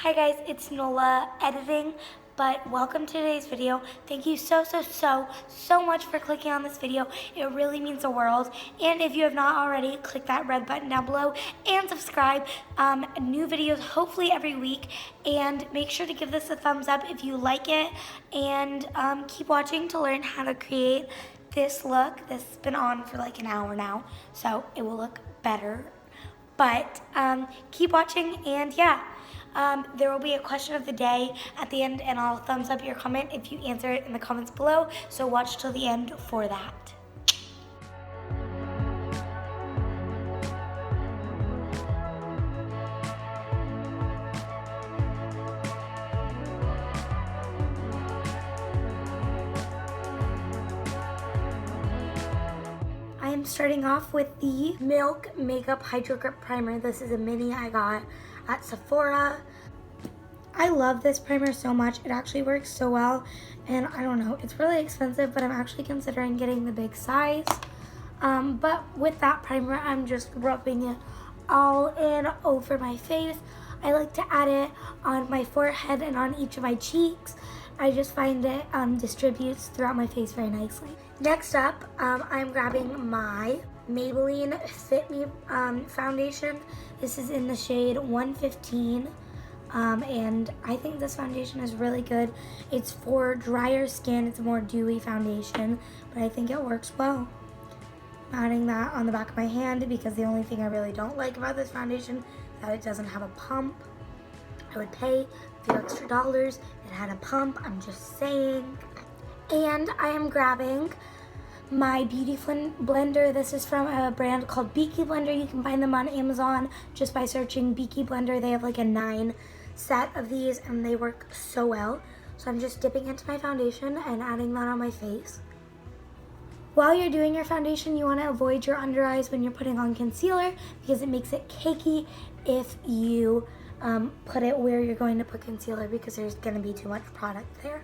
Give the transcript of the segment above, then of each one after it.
Hi guys, it's Nola editing, but welcome to today's video. Thank you so much for clicking on this video. It really means the world. And if you have not already, click that red button down below and subscribe. New videos hopefully every week. And make sure to give this a thumbs up if you like it. And keep watching to learn how to create this look. This has been on for like an hour now, so it will look better. But keep watching, and yeah, there will be a question of the day at the end, and I'll thumbs up your comment if you answer it in the comments below. So watch till the end for that. I am starting off with the Milk Makeup Hydro Grip Primer. This is a mini I got at Sephora. I love this primer so much. It actually works so well, and I don't know, it's really expensive, but I'm actually considering getting the big size. But with that primer, I'm just rubbing it all in over my face. I like to add it on my forehead and on each of my cheeks. I just find it distributes throughout my face very nicely. Next up, I'm grabbing my Maybelline Fit Me foundation. This is in the shade 115. And I think this foundation is really good. It's for drier skin. It's a more dewy foundation, but I think it works well. I'm adding that on the back of my hand because the only thing I really don't like about this foundation is that it doesn't have a pump. I would pay a few extra dollars. It had a pump, I'm just saying. And I am grabbing my beauty blender. This is from a brand called Beaky Blender. You can find them on Amazon just by searching Beaky Blender. They have like a 9 set of these and they work so well. So I'm just dipping into my foundation and adding that on my face. While you're doing your foundation, you want to avoid your under eyes when you're putting on concealer because it makes it cakey if you put it where you're going to put concealer because there's going to be too much product there.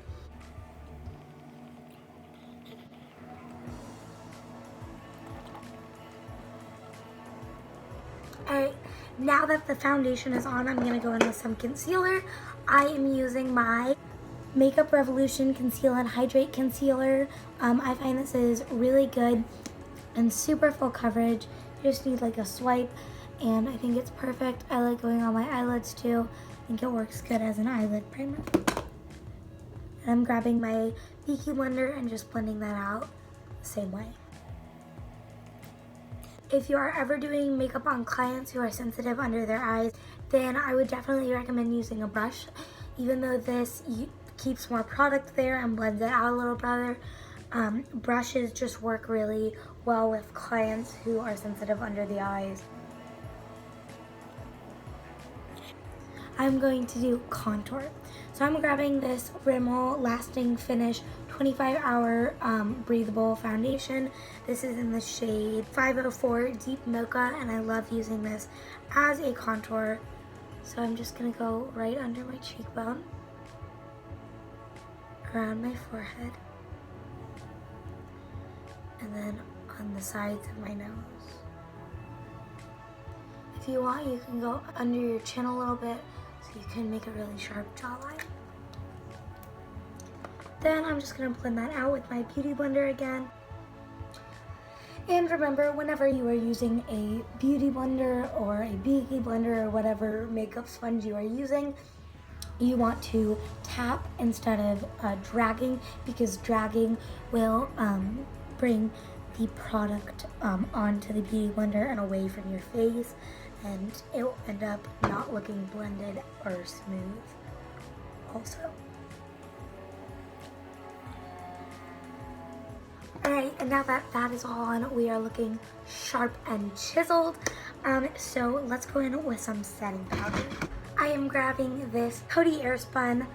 Alright, now that the foundation is on, I'm going to go in with some concealer. I am using my Makeup Revolution Conceal and Hydrate Concealer. I find this is really good and super full coverage. You just need like a swipe, and I think it's perfect. I like going on my eyelids too. I think it works good as an eyelid primer. And I'm grabbing my Beaky Blender and just blending that out the same way. If you are ever doing makeup on clients who are sensitive under their eyes, then I would definitely recommend using a brush. Even though this keeps more product there and blends it out a little better, brushes just work really well with clients who are sensitive under the eyes. I'm going to do contour. So I'm grabbing this Rimmel Lasting Finish 25-hour breathable foundation. This is in the shade 504 Deep Mocha, and I love using this as a contour. So I'm just gonna go right under my cheekbone, around my forehead, and then on the sides of my nose. If you want, you can go under your chin a little bit so you can make a really sharp jawline. Then I'm just going to blend that out with my Beauty Blender again. And remember, whenever you are using a Beauty Blender or a Beaky Blender or whatever makeup sponge you are using, you want to tap instead of dragging, because dragging will bring the product onto the Beauty Blender and away from your face, and it will end up not looking blended or smooth also. Alright, and now that that is all on, we are looking sharp and chiseled. So let's go in with some setting powder. I am grabbing this Coty Airspun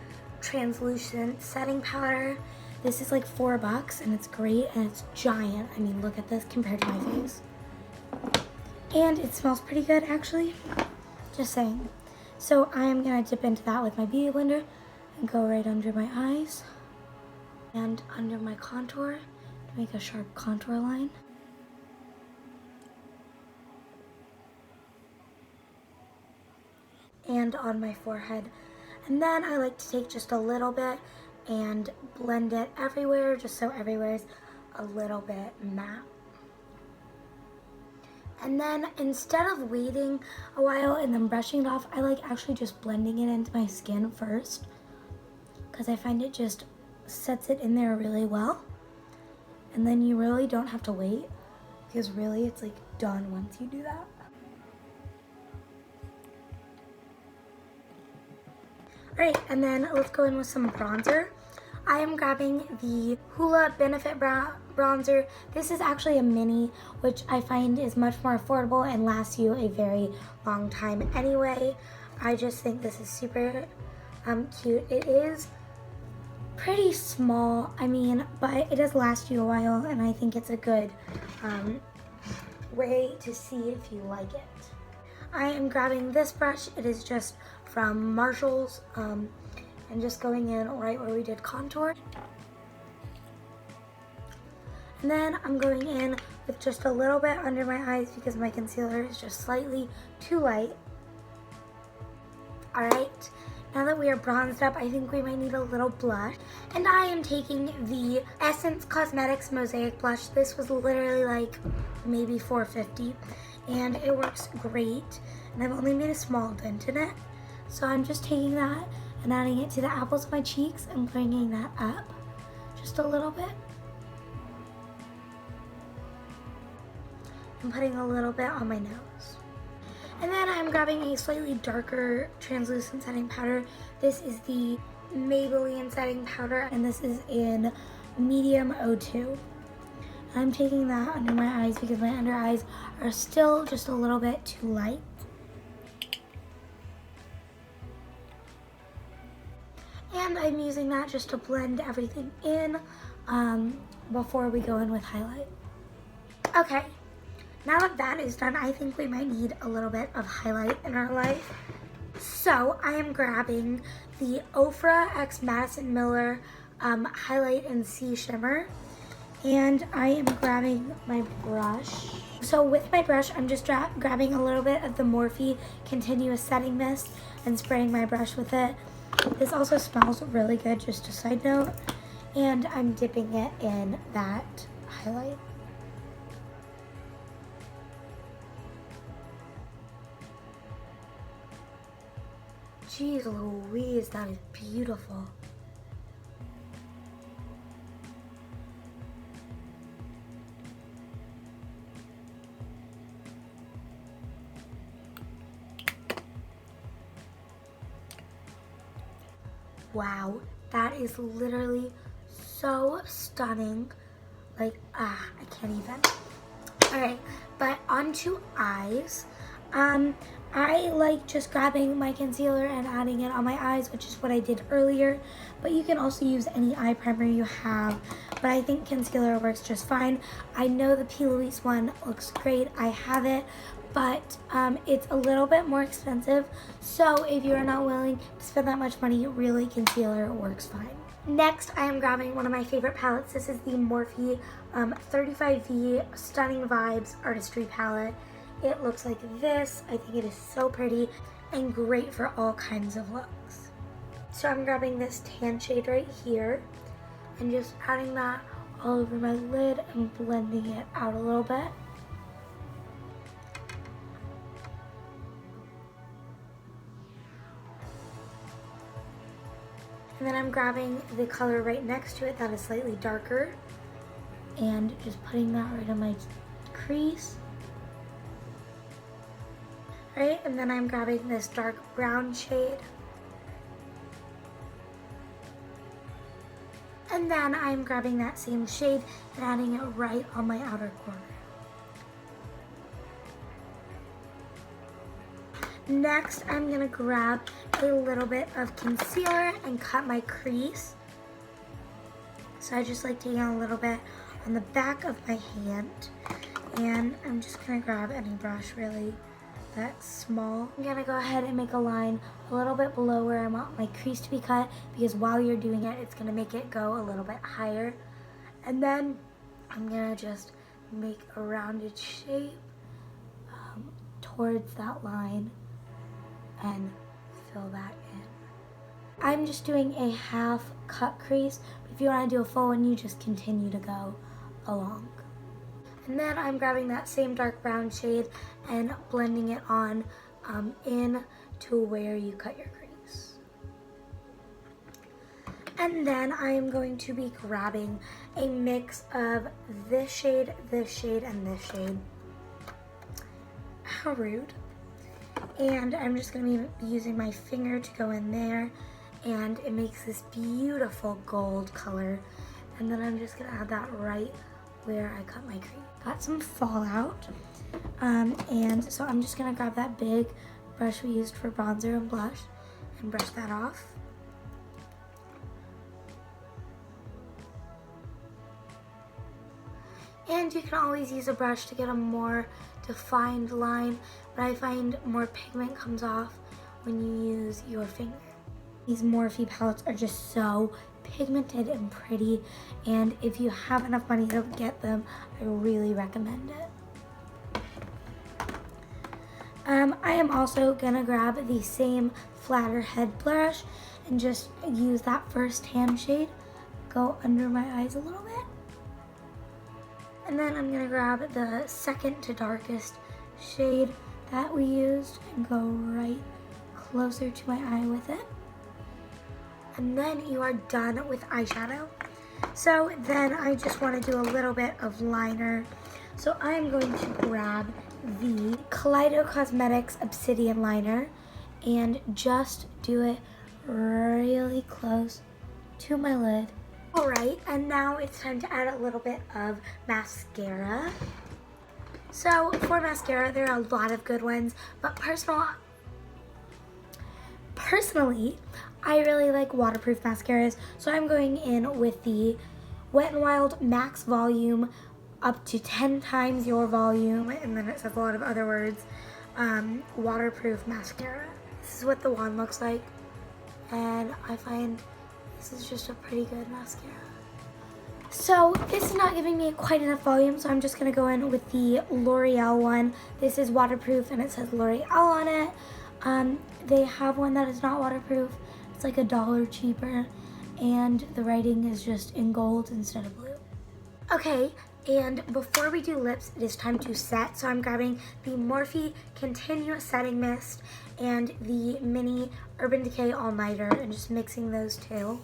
translucent setting powder. This is like $4 and it's great and it's giant. I mean, look at this compared to my face. And it smells pretty good actually, just saying. So I am gonna dip into that with my Beauty Blender and go right under my eyes and under my contour to make a sharp contour line. And on my forehead And then I like to take just a little bit and blend it everywhere, just so everywhere is a little bit matte. And then instead of waiting a while and then brushing it off, I like actually just blending it into my skin first, because I find it just sets it in there really well. And then you really don't have to wait, because really it's like done once you do that. Alright, and then let's go in with some bronzer. I am grabbing the Hoola Benefit Bronzer. This is actually a mini, which I find is much more affordable and lasts you a very long time anyway. I just think this is super cute. It is pretty small, but it does last you a while, and I think it's a good way to see if you like it. I am grabbing this brush. It is just from Marshall's, and just going in right where we did contour. And then I'm going in with just a little bit under my eyes because my concealer is just slightly too light. Alright, now that we are bronzed up, I think we might need a little blush. And I am taking the Essence Cosmetics Mosaic Blush. This was literally like maybe $4.50, and it works great. And I've only made a small dent in it. So I'm just taking that and adding it to the apples of my cheeks and bringing that up just a little bit. And putting a little bit on my nose. And then I'm grabbing a slightly darker translucent setting powder. This is the Maybelline setting powder, and this is in medium 02. I'm taking that under my eyes because my under eyes are still just a little bit too light. And I'm using that just to blend everything in before we go in with highlight. Okay, now that that is done, I think we might need a little bit of highlight in our life. So I am grabbing the Ofra x Madison Miller Highlight and C Shimmer. And I am grabbing my brush. So with my brush, I'm just grabbing a little bit of the Morphe Continuous Setting Mist and spraying my brush with it. This also smells really good, just a side note. And I'm dipping it in that highlight. Jeez Louise, that is beautiful. Wow, that is literally so stunning. Like, I can't even. Alright, but onto eyes. I like just grabbing my concealer and adding it on my eyes, which is what I did earlier. But you can also use any eye primer you have. But I think concealer works just fine. I know the P. Louise one looks great. I have it. But it's a little bit more expensive. So if you're not willing to spend that much money, really concealer works fine. Next, I am grabbing one of my favorite palettes. This is the Morphe 35V Stunning Vibes Artistry Palette. It looks like this. I think it is so pretty and great for all kinds of looks. So I'm grabbing this tan shade right here and just adding that all over my lid and blending it out a little bit. And then I'm grabbing the color right next to it that is slightly darker and just putting that right on my crease. Right, and then I'm grabbing this dark brown shade. And then I'm grabbing that same shade and adding it right on my outer corner. Next, I'm gonna grab a little bit of concealer and cut my crease. So I just like taking a little bit on the back of my hand. And I'm just gonna grab any brush really that's small. I'm gonna go ahead and make a line a little bit below where I want my crease to be cut, because while you're doing it, it's gonna make it go a little bit higher. And then I'm gonna just make a rounded shape towards that line and fill that in. I'm just doing a half cut crease. If you want to do a full one, you just continue to go along. And then I'm grabbing that same dark brown shade and blending it on in to where you cut your crease. And then I am going to be grabbing a mix of this shade, and this shade. How rude. And I'm just going to be using my finger to go in there, and it makes this beautiful gold color. And then I'm just going to add that right where I cut my crease. Got some fallout, and so I'm just going to grab that big brush we used for bronzer and blush and brush that off. And you can always use a brush to get a more defined line, but I find more pigment comes off when you use your finger. These Morphe palettes are just so pigmented and pretty, and if you have enough money to get them, I really recommend it. I am also gonna grab the same flatter head brush and just use that first tan shade, go under my eyes a little bit. And then I'm gonna grab the second to darkest shade that we used and go right closer to my eye with it. And then you are done with eyeshadow. So then I just want to do a little bit of liner. So I'm going to grab the Kaleido Cosmetics Obsidian Liner and just do it really close to my lid. Alright, and now it's time to add a little bit of mascara. So for mascara, there are a lot of good ones, but personally, I really like waterproof mascaras, so I'm going in with the Wet n Wild Max Volume up to 10 times your volume, and then it says a lot of other words, waterproof mascara. This is what the wand looks like, and I find this is just a pretty good mascara. So this is not giving me quite enough volume, so I'm just going to go in with the L'Oreal one. This is waterproof, and it says L'Oreal on it. They have one that is not waterproof. It's like $1 cheaper, and the writing is just in gold instead of blue. Okay, and before we do lips, it is time to set. So I'm grabbing the Morphe Continuous Setting Mist and the mini Urban Decay All Nighter and just mixing those two.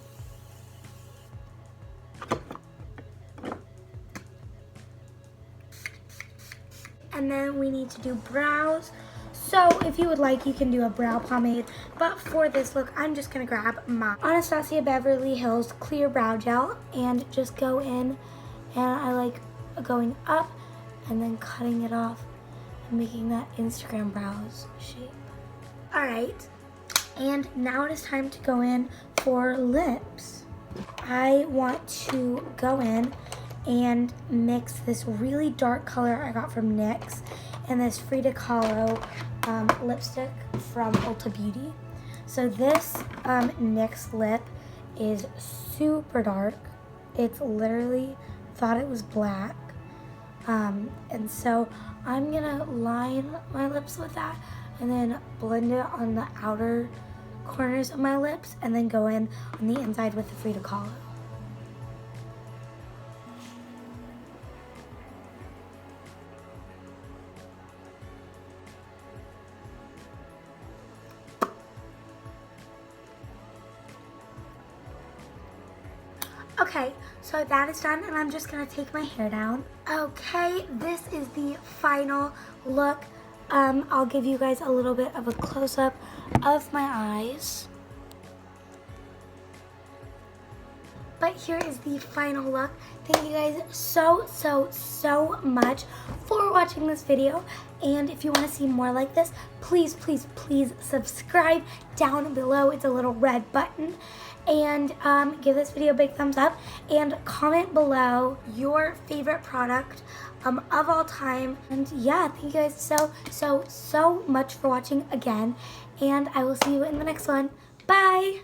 And then we need to do brows. So if you would like, you can do a brow pomade, but for this look, I'm just gonna grab my Anastasia Beverly Hills Clear Brow Gel and just go in, and I like going up and then cutting it off and making that Instagram brows shape. All right, and now it is time to go in for lips. I want to go in and mix this really dark color I got from NYX and this Frida Kahlo lipstick from Ulta Beauty. So this NYX lip is super dark. It's literally, thought it was black. And so I'm gonna line my lips with that and then blend it on the outer corners of my lips and then go in on the inside with the Frida Kahlo. Okay, so that is done, and I'm just gonna take my hair down. Okay, this is the final look. I'll give you guys a little bit of a close-up of my eyes. But here is the final look. Thank you guys so much for watching this video. And if you want to see more like this, please subscribe down below. It's a little red button. And give this video a big thumbs up. And comment below your favorite product of all time. And yeah, thank you guys so much for watching again. And I will see you in the next one. Bye!